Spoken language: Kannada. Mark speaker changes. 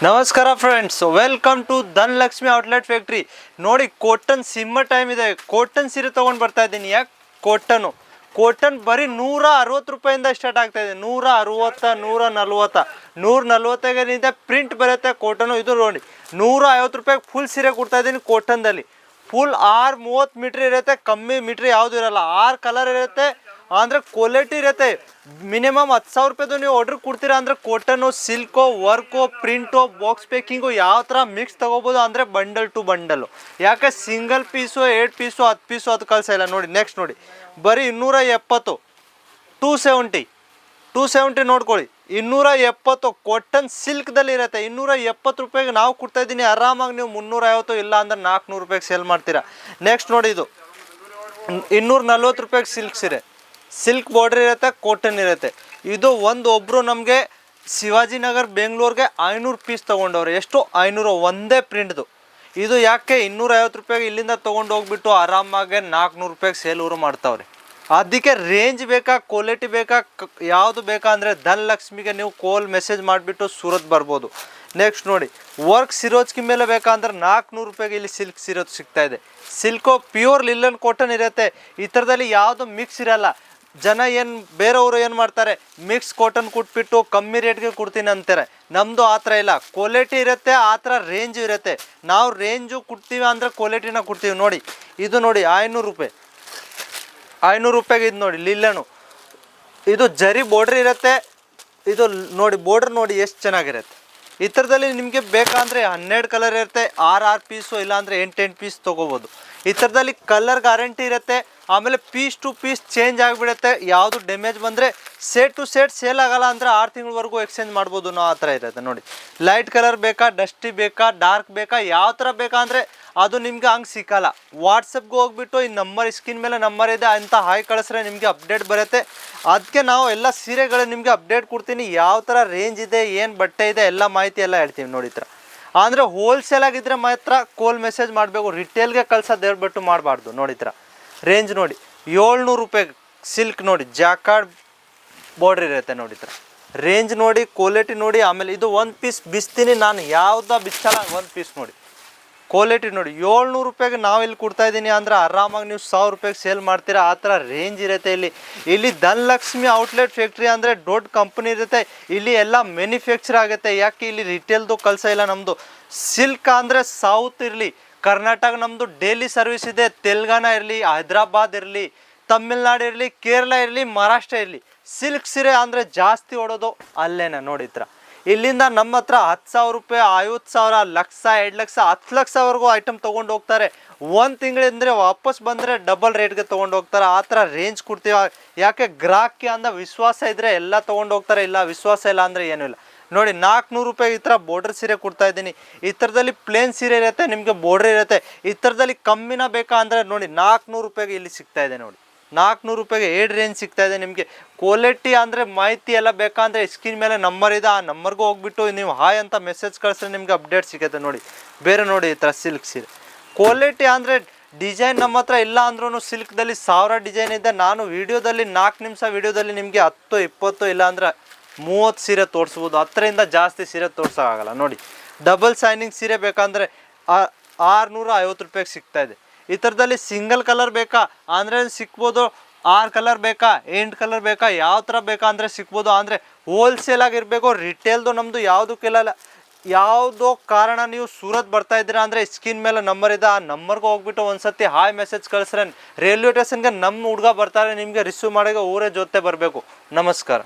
Speaker 1: ನಮಸ್ಕಾರ friends, welcome to Dhanalakshmi outlet factory. ನೋಡಿ, ಕಾಟನ್ ಸಿಮ್ಮರ್ ಟೈಮ್ ಇದೆ. ಕಾಟನ್ ಸೀರೆ ತೊಗೊಂಡು ಬರ್ತಾ ಇದ್ದೀನಿ. ಯಾಕೆ ಕಾಟನ್ ಬರೀ 160 ರೂಪಾಯಿಂದ ಸ್ಟಾರ್ಟ್ ಆಗ್ತಾ ಇದೆ. 160, 140, 140ಗೆ ಪ್ರಿಂಟ್ ಬರುತ್ತೆ ಕಾಟನು. ಇದು ನೋಡಿ 150 ರೂಪಾಯಿಗೆ ಫುಲ್ ಸೀರೆ ಕೊಡ್ತಾ ಇದ್ದೀನಿ ಕಾಟನ್ದಲ್ಲಿ. ಫುಲ್ 30 ಮೀಟ್ರ್ ಇರುತ್ತೆ, ಕಮ್ಮಿ ಮೀಟ್ರ್ ಯಾವುದು ಇರಲ್ಲ. 6 ಕಲರ್ ಇರುತ್ತೆ, ಅಂದರೆ ಕ್ವಾಲಿಟಿ ಇರುತ್ತೆ. ಮಿನಿಮಮ್ 10,000 ರೂಪಾಯಿದು ನೀವು ಆರ್ಡ್ರ್ ಕೊಡ್ತೀರಾ ಅಂದರೆ cotton, silk, work, print, box packing ಯಾವ ಥರ ಮಿಕ್ಸ್ ತೊಗೋಬೋದು ಅಂದರೆ ಬಂಡಲ್ ಟು ಬಂಡಲ್ಲು. ಯಾಕೆ ಸಿಂಗಲ್ ಪೀಸು, 8 ಪೀಸು, 10 ಪೀಸು ಅದು ಕಳಿಸ ಇಲ್ಲ. ನೋಡಿ ನೆಕ್ಸ್ಟ್ ನೋಡಿ, ಬರೀ 270, 270 ನೋಡ್ಕೊಳ್ಳಿ. 270 ಕಾಟನ್ ಸಿಲ್ಕ್ದಲ್ಲಿ ಇರುತ್ತೆ. 270 ರೂಪಾಯಿಗೆ ನಾವು ಕೊಡ್ತಾ ಇದ್ದೀನಿ. ಆರಾಮಾಗಿ ನೀವು 350 ಇಲ್ಲ ಅಂದರೆ 400 ರೂಪಾಯಿಗೆ ಸೇಲ್ ಮಾಡ್ತೀರಾ. ನೆಕ್ಸ್ಟ್ ನೋಡಿ, ಇದು 240 ರೂಪಾಯಿಗೆ ಸಿಲ್ಕ್ ಸೀರೆ, ಸಿಲ್ಕ್ ಬಾರ್ಡರ್ ಇರುತ್ತೆ, ಕಾಟನ್ ಇರುತ್ತೆ. ಇದು ಒಬ್ಬರು ನಮಗೆ ಶಿವಾಜಿನಗರ್ ಬೆಂಗಳೂರಿಗೆ 500 ಪೀಸ್ ತೊಗೊಂಡವ್ರೆ. ಎಷ್ಟು? 500, ಒಂದೇ ಪ್ರಿಂಟ್ದು. ಇದು ಯಾಕೆ 250 ರೂಪಾಯಿಗೆ ಇಲ್ಲಿಂದ ತೊಗೊಂಡು ಹೋಗ್ಬಿಟ್ಟು ಆರಾಮಾಗೆ 400 ರೂಪಾಯಿಗೆ ಸೇಲ್ ಊರು ಮಾಡ್ತಾವ್ರೆ. ಅದಕ್ಕೆ ರೇಂಜ್ ಬೇಕಾ, ಕ್ವಾಲಿಟಿ ಬೇಕಾ, ಯಾವುದು ಬೇಕಾ ಅಂದರೆ ಧನಲಕ್ಷ್ಮಿಗೆ ನೀವು ಕಾಲ್ ಮೆಸೇಜ್ ಮಾಡಿಬಿಟ್ಟು ಸೂರತ್ ಬರ್ಬೋದು. ನೆಕ್ಸ್ಟ್ ನೋಡಿ, ವರ್ಕ್ ಸಿರೋಜ್ಕಿ ಮೇಲೆ ಬೇಕಾ ಅಂದ್ರೆ 400 ರೂಪಾಯಿಗೆ ಇಲ್ಲಿ ಸಿಲ್ಕ್ ಸಿರೋಜ್ ಸಿಗ್ತಾ ಇದೆ. ಸಿಲ್ಕು ಪ್ಯೂರ್ ಲಿಲ್ಲನ್ ಕಾಟನ್ ಇರುತ್ತೆ. ಈ ಥರದಲ್ಲಿ ಯಾವುದು ಮಿಕ್ಸ್ ಇರಲ್ಲ. ಜನ ಬೇರೆಯವರು ಏನು ಮಾಡ್ತಾರೆ, ಮಿಕ್ಸ್ ಕಾಟನ್ ಕೊಟ್ಬಿಟ್ಟು ಕಮ್ಮಿ ರೇಟ್ಗೆ ಕೊಡ್ತೀನಿ ಅಂತಾರೆ. ನಮ್ಮದು ಆ ಥರ ಇಲ್ಲ, ಕ್ವಾಲಿಟಿ ಇರುತ್ತೆ, ಆ ಥರ ರೇಂಜು ಇರುತ್ತೆ. ನಾವು ರೇಂಜು ಕೊಡ್ತೀವಿ ಅಂದರೆ ಕ್ವಾಲಿಟಿನ ಕೊಡ್ತೀವಿ. ನೋಡಿ ಇದು ನೋಡಿ 500 ರೂಪಾಯಿ, 500 ರೂಪಾಯಿಗೆ ಇದು ನೋಡಿ ಲಿಲ್ಲನು. ಇದು ಜರಿ ಬಾರ್ಡ್ರ್ ಇರುತ್ತೆ. ಇದು ನೋಡಿ ಬಾರ್ಡ್ರ್ ನೋಡಿ ಎಷ್ಟು ಚೆನ್ನಾಗಿರುತ್ತೆ. ಈ ಥರದಲ್ಲಿ ನಿಮಗೆ ಬೇಕಂದರೆ 12 ಕಲರ್ ಇರುತ್ತೆ, 6 ಪೀಸು ಇಲ್ಲಾಂದರೆ 8 ಪೀಸ್ ತೊಗೋಬೋದು. ಈ ಥರದಲ್ಲಿ ಕಲರ್ ಗ್ಯಾರಂಟಿ ಇರುತ್ತೆ. ಆಮೇಲೆ ಪೀಸ್ ಟು ಪೀಸ್ ಚೇಂಜ್ ಆಗಿಬಿಡುತ್ತೆ. ಯಾವುದು ಡ್ಯಾಮೇಜ್ ಬಂದರೆ ಸೆಟ್ ಟು ಸೆಟ್ ಸೇಲ್ ಆಗಲ್ಲ ಅಂದರೆ 6 ತಿಂಗಳವರೆಗೂ ಎಕ್ಸ್ಚೇಂಜ್ ಮಾಡ್ಬೋದು ನಾವು. ಆ ಥರ ಇರುತ್ತೆ. ನೋಡಿ, ಲೈಟ್ ಕಲರ್ ಬೇಕಾ, ಡಸ್ಟಿ ಬೇಕಾ, ಡಾರ್ಕ್ ಬೇಕಾ, ಯಾವ ಥರ ಬೇಕಾ ಅಂದರೆ ಅದು ನಿಮ್ಗೆ ಹಂಗೆ ಸಿಕ್ಕಲ್ಲ. ವಾಟ್ಸಪ್ಗೆ ಹೋಗ್ಬಿಟ್ಟು ಈ ನಂಬರ್, ಸ್ಕ್ರೀನ್ ಮೇಲೆ ನಂಬರ್ ಇದೆ ಅಂತ ಹಾಯ್ ಕಳಿಸ್ರೆ ನಿಮಗೆ ಅಪ್ಡೇಟ್ ಬರುತ್ತೆ. ಅದಕ್ಕೆ ನಾವು ಎಲ್ಲ ಸೀರೆಗಳು ನಿಮಗೆ ಅಪ್ಡೇಟ್ ಕೊಡ್ತೀನಿ. ಯಾವ ಥರ ರೇಂಜ್ ಇದೆ, ಏನು ಬಟ್ಟೆ ಇದೆ, ಎಲ್ಲ ಮಾಹಿತಿ ಎಲ್ಲ ಹೇಳ್ತೀವಿ. ನೋಡಿ ಥರ ಅಂದರೆ ಹೋಲ್ಸೇಲ್ ಆಗಿದ್ದರೆ ಮಾತ್ರ ಕಾಲ್ ಮೆಸೇಜ್ ಮಾಡಬೇಕು. ರಿಟೇಲ್ಗೆ ಕಳ್ಸೋದು ಹೇಳ್ಬಿಟ್ಟು ಮಾಡಬಾರ್ದು. ನೋಡಿ ಥರ ರೇಂಜ್ ನೋಡಿ 700 ರೂಪಾಯಿಗೆ ಸಿಲ್ಕ್ ನೋಡಿ, ಜಾಕಾರ್ಡ್ ಬಾರ್ಡ್ರ್ ಇರುತ್ತೆ. ನೋಡಿ ಥರ ರೇಂಜ್ ನೋಡಿ, ಕ್ವಾಲಿಟಿ ನೋಡಿ. ಆಮೇಲೆ ಇದು ಒಂದು ಪೀಸ್ ಬಿಚ್ತೀನಿ ನಾನು, ಯಾವುದೋ ಬಿಚ್ಚಲ್ಲ. ಒಂದು ಪೀಸ್ ನೋಡಿ, ಕ್ವಾಲಿಟಿ ನೋಡಿ. 700 ರೂಪಾಯಿಗೆ ನಾವು ಇಲ್ಲಿ ಕೊಡ್ತಾಯಿದ್ದೀನಿ ಅಂದರೆ ಆರಾಮಾಗಿ ನೀವು 1000 ರೂಪಾಯಿಗೆ ಸೇಲ್ ಮಾಡ್ತೀರಾ. ಆ ಥರ ರೇಂಜ್ ಇರುತ್ತೆ. ಇಲ್ಲಿ ಧನಲಕ್ಷ್ಮಿ ಔಟ್ಲೆಟ್ ಫ್ಯಾಕ್ಟ್ರಿ ಅಂದರೆ ದೊಡ್ಡ ಕಂಪ್ನಿ ಇರುತ್ತೆ. ಇಲ್ಲಿ ಎಲ್ಲ ಮ್ಯಾನುಫ್ಯಾಕ್ಚರ್ ಆಗುತ್ತೆ. ಯಾಕೆ ಇಲ್ಲಿ ರಿಟೇಲ್ದು ಕೆಲಸ ಇಲ್ಲ ನಮ್ಮದು. ಸಿಲ್ಕ್ ಅಂದರೆ ಸೌತ್ ಇರಲಿ, ಕರ್ನಾಟಕ ನಮ್ಮದು ಡೈಲಿ ಸರ್ವಿಸ್ ಇದೆ. ತೆಲಂಗಾಣ ಇರಲಿ, ಹೈದ್ರಾಬಾದ್ ಇರಲಿ, ತಮಿಳ್ನಾಡು ಇರಲಿ, ಕೇರಳ ಇರಲಿ, ಮಹಾರಾಷ್ಟ್ರ ಇರಲಿ, ಸಿಲ್ಕ್ ಸೀರೆ ಅಂದರೆ ಜಾಸ್ತಿ ಓಡೋದು ಅಲ್ಲೇನೆ. ನೋಡಿ ಥರ ಇಲ್ಲಿಂದ ನಮ್ಮ ಹತ್ರ 10,000 ರೂಪಾಯಿ, 50,000, ಲಕ್ಷ, 2 ಲಕ್ಷ, 10 ಲಕ್ಷವರೆಗೂ ಐಟಮ್ ತೊಗೊಂಡು ಹೋಗ್ತಾರೆ. 1 ತಿಂಗಳಿಂದರೆ ವಾಪಸ್ ಬಂದರೆ ಡಬಲ್ ರೇಟ್ಗೆ ತೊಗೊಂಡು ಹೋಗ್ತಾರೆ. ಆ ಥರ ರೇಂಜ್ ಕೊಡ್ತೀವಿ. ಯಾಕೆ ಗ್ರಾಹಕಿ ಅಂದ ವಿಶ್ವಾಸ ಇದ್ದರೆ ಎಲ್ಲ ತೊಗೊಂಡು ಹೋಗ್ತಾರೆ. ಇಲ್ಲ ವಿಶ್ವಾಸ ಇಲ್ಲ ಅಂದರೆ ಏನೂ ಇಲ್ಲ. ನೋಡಿ 400 ರೂಪಾಯಿಗೆ ಈ ಥರ ಬಾರ್ಡರ್ ಸೀರೆ ಕೊಡ್ತಾ ಇದ್ದೀನಿ. ಈ ಥರದಲ್ಲಿ ಪ್ಲೇನ್ ಸೀರೆ ಇರುತ್ತೆ, ನಿಮಗೆ ಬಾರ್ಡ್ರ್ ಇರುತ್ತೆ. ಈ ಥರದಲ್ಲಿ ಕಮ್ಮಿನ ಬೇಕಾ ಅಂದರೆ ನೋಡಿ 400 ರೂಪಾಯಿಗೆ ಇಲ್ಲಿ ಸಿಗ್ತಾ ಇದೆ. ನೋಡಿ 400 ರೂಪಾಯಿಗೆ 8 ರೇಂಜ್ ಸಿಗ್ತಾ ಇದೆ ನಿಮಗೆ. ಕ್ವಾಲಿಟಿ ಅಂದರೆ ಮಾಹಿತಿ ಎಲ್ಲ ಬೇಕಂದರೆ ಸ್ಕ್ರೀನ್ ಮೇಲೆ ನಂಬರ್ ಇದೆ, ಆ ನಂಬರ್ಗೂ ಹೋಗ್ಬಿಟ್ಟು ನೀವು ಹಾಯ್ ಅಂತ ಮೆಸೇಜ್ ಕಳಿಸಿದ್ರೆ ನಿಮಗೆ ಅಪ್ಡೇಟ್ ಸಿಗುತ್ತೆ. ನೋಡಿ ಬೇರೆ ನೋಡಿ ಈ ಥರ ಸಿಲ್ಕ್ ಸೀರೆ ಕ್ವಾಲಿಟಿ ಅಂದರೆ ಡಿಸೈನ್ ನಮ್ಮ ಹತ್ರ ಇಲ್ಲ ಅಂದ್ರೂ ಸಿಲ್ಕ್ದಲ್ಲಿ 1000 ಡಿಸೈನ್ ಇದೆ. ನಾನು ವೀಡಿಯೋದಲ್ಲಿ 4 ನಿಮಿಷ ವೀಡಿಯೋದಲ್ಲಿ ನಿಮಗೆ 10, 20 ಇಲ್ಲ ಅಂದರೆ 30 ಸೀರೆ ತೋರಿಸ್ಬೋದು. 10ರಿಂದ ಜಾಸ್ತಿ ಸೀರೆ ತೋರ್ಸೋಕ್ಕಾಗಲ್ಲ. ನೋಡಿ ಡಬಲ್ ಸೈನಿಂಗ್ ಸೀರೆ ಬೇಕಂದರೆ 650 ರೂಪಾಯಿಗೆ ಸಿಗ್ತಾ ಇದೆ. ಈ ಥರದಲ್ಲಿ ಸಿಂಗಲ್ ಕಲರ್ ಬೇಕಾ ಅಂದರೆ ಸಿಕ್ಬೋದು. 6 ಕಲರ್ ಬೇಕಾ, 8 ಕಲರ್ ಬೇಕಾ, ಯಾವ ಥರ ಬೇಕಾ ಅಂದರೆ ಸಿಕ್ಬೋದು. ಅಂದರೆ ಹೋಲ್ಸೇಲ್ ಆಗಿರಬೇಕು. ರಿಟೇಲ್ದು ನಮ್ಮದು ಯಾವುದಕ್ಕೆಲ್ಲ ಯಾವುದೋ ಕಾರಣ ನೀವು ಸೂರತ್ ಬರ್ತಾ ಇದ್ದೀರಾ ಅಂದರೆ ಸ್ಕ್ರೀನ್ ಮೇಲೆ ನಂಬರ್ ಇದೆ, ಆ ನಂಬರ್ಗೆ ಹೋಗ್ಬಿಟ್ಟು ಒಂದು ಸತಿ ಹಾಯ್ ಮೆಸೇಜ್ ಕಳಿಸ್ರೆ ರೈಲ್ವೆ ಸ್ಟೇಷನ್ಗೆ ನಮ್ಮ ಹುಡುಗ ಬರ್ತಾರೆ. ನಿಮಗೆ ರಿಸೀವ್ ಮಾಡೋಕೆ ಊರೇ ಜೊತೆ ಬರಬೇಕು. ನಮಸ್ಕಾರ.